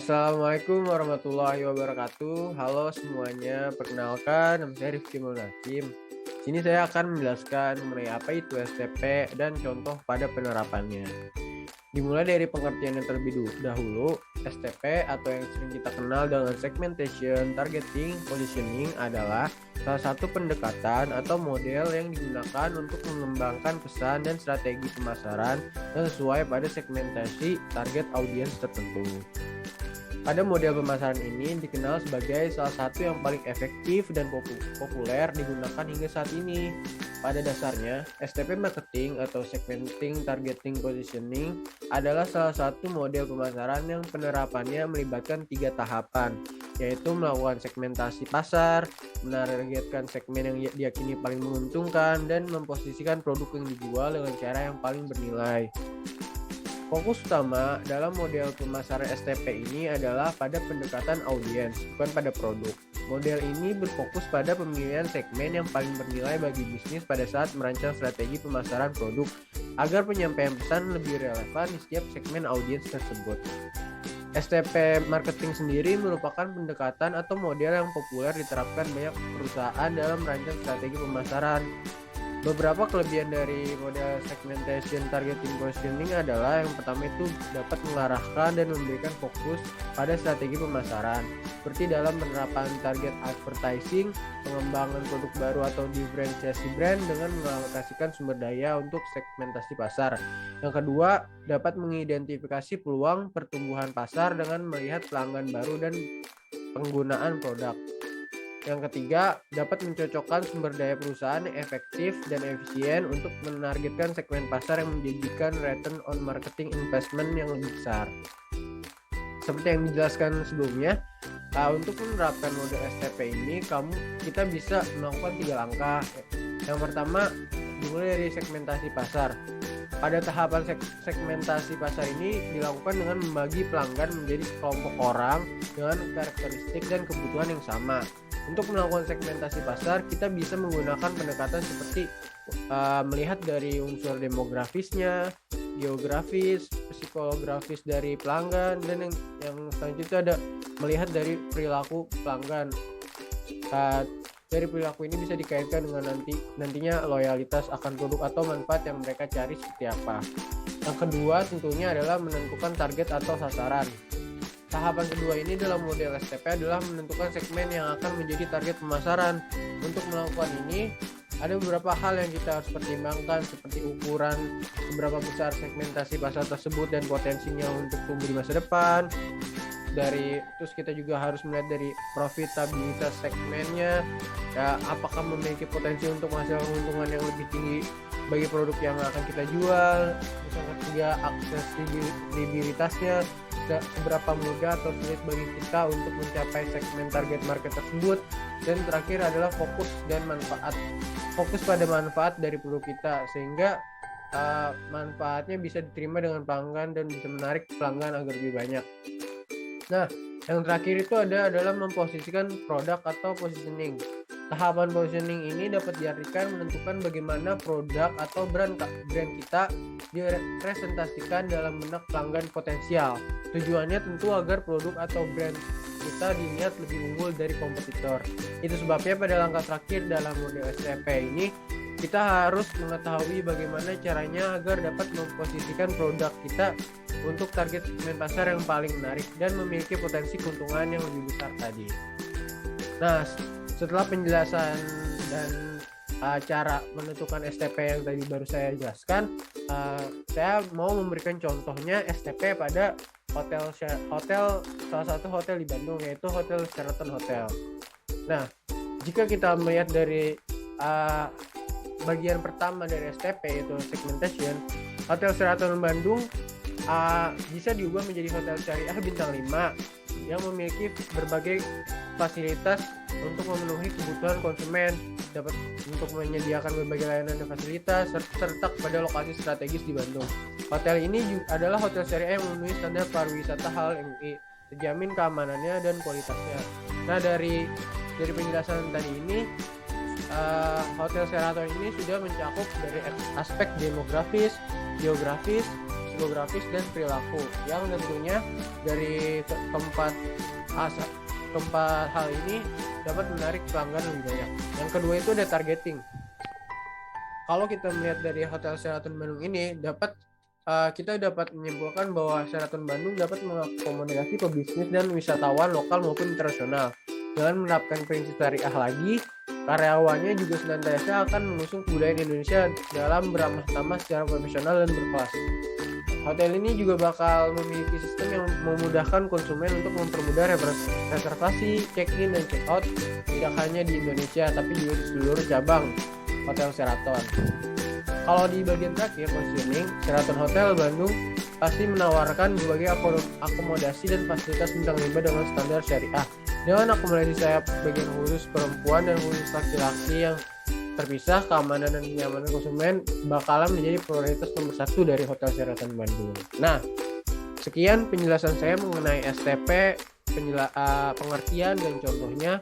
Assalamualaikum warahmatullahi wabarakatuh. Halo semuanya, perkenalkan nama saya Rifki Hakim. Sini saya akan menjelaskan mengenai apa itu STP dan contoh pada penerapannya. Dimulai dari pengertian yang terlebih dahulu, STP atau yang sering kita kenal dengan segmentation, targeting, positioning adalah salah satu pendekatan atau model yang digunakan untuk mengembangkan pesan dan strategi pemasaran yang sesuai pada segmentasi target audiens tertentu. Pada model pemasaran ini dikenal sebagai salah satu yang paling efektif dan populer digunakan hingga saat ini. Pada dasarnya, STP marketing atau segmenting, targeting, positioning adalah salah satu model pemasaran yang penerapannya melibatkan 3 tahapan, yaitu melakukan segmentasi pasar, menargetkan segmen yang diyakini paling menguntungkan, dan memposisikan produk yang dijual dengan cara yang paling bernilai. Fokus utama dalam model pemasaran STP ini adalah pada pendekatan audiens, bukan pada produk. Model ini berfokus pada pemilihan segmen yang paling bernilai bagi bisnis pada saat merancang strategi pemasaran produk agar penyampaian pesan lebih relevan di setiap segmen audiens tersebut. STP marketing sendiri merupakan pendekatan atau model yang populer diterapkan banyak perusahaan dalam merancang strategi pemasaran. Beberapa kelebihan dari model segmentation, targeting, positioning adalah yang pertama itu dapat mengarahkan dan memberikan fokus pada strategi pemasaran, seperti dalam penerapan target advertising, pengembangan produk baru atau diferensiasi brand dengan mengalokasikan sumber daya untuk segmentasi pasar. Yang kedua, dapat mengidentifikasi peluang pertumbuhan pasar dengan melihat pelanggan baru dan penggunaan produk. Yang ketiga, dapat mencocokkan sumber daya perusahaan yang efektif dan efisien untuk menargetkan segmen pasar yang menjanjikan return on marketing investment yang lebih besar. Seperti yang dijelaskan sebelumnya, untuk menerapkan model STP ini, kita bisa melakukan 3 langkah. Yang pertama, dimulai dari segmentasi pasar. Pada tahapan segmentasi pasar ini dilakukan dengan membagi pelanggan menjadi kelompok orang dengan karakteristik dan kebutuhan yang sama. Untuk melakukan segmentasi pasar, kita bisa menggunakan pendekatan seperti melihat dari unsur demografisnya, geografis, psikologis dari pelanggan, dan yang selanjutnya ada melihat dari perilaku pelanggan. Dari perilaku ini bisa dikaitkan dengan nantinya loyalitas akan produk atau manfaat yang mereka cari seperti apa. Yang kedua tentunya adalah menentukan target atau sasaran. Tahapan kedua ini dalam model STP adalah menentukan segmen yang akan menjadi target pemasaran. Untuk melakukan ini, ada beberapa hal yang kita harus pertimbangkan seperti ukuran, seberapa besar segmentasi pasar tersebut dan potensinya untuk tumbuh di masa depan. Terus kita juga harus melihat dari profitabilitas segmennya, ya, apakah memiliki potensi untuk menghasilkan keuntungan yang lebih tinggi bagi produk yang akan kita jual. Terus yang ketiga, aksesibilitasnya, seberapa mudah atau sulit bagi kita untuk mencapai segmen target market tersebut. Dan terakhir adalah fokus pada manfaat dari produk kita, sehingga manfaatnya bisa diterima dengan pelanggan dan bisa menarik pelanggan agar lebih banyak. Nah, yang terakhir itu adalah memposisikan produk atau positioning. Tahapan positioning ini dapat diartikan menentukan bagaimana produk atau brand kita direpresentasikan dalam benak pelanggan potensial. Tujuannya tentu agar produk atau brand kita dilihat lebih unggul dari kompetitor. Itu sebabnya pada langkah terakhir dalam model STP ini, kita harus mengetahui bagaimana caranya agar dapat memposisikan produk kita untuk target segmen pasar yang paling menarik dan memiliki potensi keuntungan yang lebih besar tadi. Nah, setelah penjelasan dan cara menentukan STP yang tadi baru saya jelaskan, saya mau memberikan contohnya STP pada salah satu hotel di Bandung, yaitu Hotel Sheraton Hotel. Nah, jika kita melihat dari bagian pertama dari STP, yaitu segmentation, Hotel Sheraton Bandung bisa diubah menjadi hotel syariah bintang 5 yang memiliki berbagai fasilitas untuk memenuhi kebutuhan konsumen, dapat untuk menyediakan berbagai layanan dan fasilitas serta pada lokasi strategis di Bandung. Hotel ini adalah hotel syariah yang memenuhi standar pariwisata halal MUI, terjamin keamanannya dan kualitasnya. Nah, dari penjelasan tadi ini, Hotel Sheraton ini sudah mencakup dari aspek demografis, geografis, geografis dan perilaku yang tentunya dari keempat hal ini dapat menarik pelanggan lebih banyak. Yang kedua itu ada targeting. Kalau kita melihat dari Hotel Sheraton Bandung ini kita dapat menyimpulkan bahwa Sheraton Bandung dapat mengakomodasi pebisnis dan wisatawan lokal maupun internasional. Dengan menerapkan prinsip syariah lagi, karyawannya juga senantiasa akan mengusung kebudayaan Indonesia dalam beramah tamah secara profesional dan berkelas. Hotel ini juga bakal memiliki sistem yang memudahkan konsumen untuk mempermudah reservasi, check-in, dan check-out tidak hanya di Indonesia, tapi juga di seluruh cabang Hotel Sheraton. Kalau di bagian terakhir, positioning, Sheraton Hotel Bandung pasti menawarkan berbagai akomodasi dan fasilitas bintang 5 dengan standar syariah. Dengan akomodasi sayap bagian khusus perempuan dan khusus laki-laki yang terpisah, keamanan dan kenyamanan konsumen bakalan menjadi prioritas nomor 1 dari Hotel Sheraton Bandung. Nah, sekian penjelasan saya mengenai STP, pengertian dan contohnya.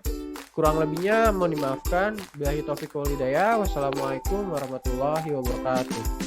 Kurang lebihnya mohon dimaafkan. Billahi taufiq wal hidayah. Wassalamualaikum warahmatullahi wabarakatuh.